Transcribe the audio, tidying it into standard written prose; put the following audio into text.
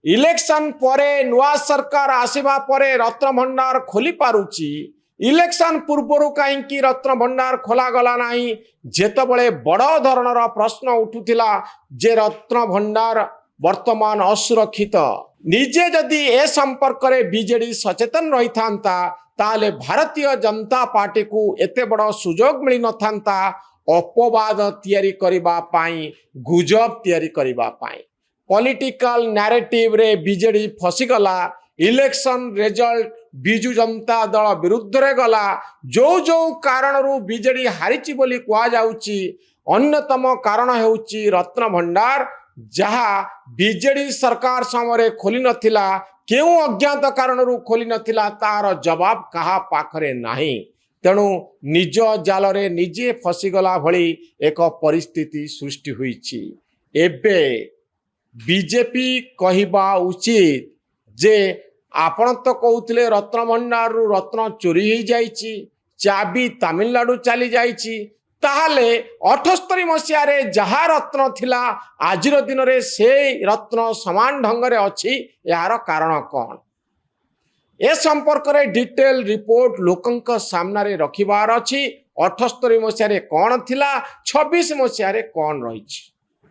Election परे नुआ सरकार आसीबा परे रत्न भंडार खोली पारुची इलेक्शन पूर्वर कहीं रत्न भंडार खोला गला नहीं जेतबले बड़ धरणर प्रश्न उठुथिला जे रत्न भंडार वर्तमान असुरक्षित निजे जदि ए संपर्क में बीजेडी सचेतन रही था ताले भारतीय जनता पार्टी को एते बड़ सुजोग मिल न था अपवाद तैयारी करबा पाई गुजब तैयारी करबा पाई पॉलिटिकल नैरेटिव रे BJD फसीगला election result Biju Janata Dal विरुद्ध रे गला जो जो कारण रु बीजेडी हारिची बोली कहा जाउची अन्यतम कारण हेउची रत्न भंडार जहा बीजेडी सरकार समय खोली नथिला केउ अज्ञात कारण रु खोली नथिला तार जवाब कहा पाखरे नाही तेणु निज जाल रे निजे फसीगला भली एक परिस्थिति सृष्टि हुईची एबे बीजेपी कहवा उचित जे आपण तो कहते रत्न भंडार रु रत्न चोरी हो जाइची चाबी तमिलनाडु चली जाइची ताहले 78 मसीह जहा रत्न थिला आज दिन रे से रत्न समान ढंग रे अछि यार कारण कौन ए संपर्क रे डिटेल रिपोर्ट लोकंक सामना रे रखिबार अछि 78 मसीह कौन थिला 26 मसीह कौन रही।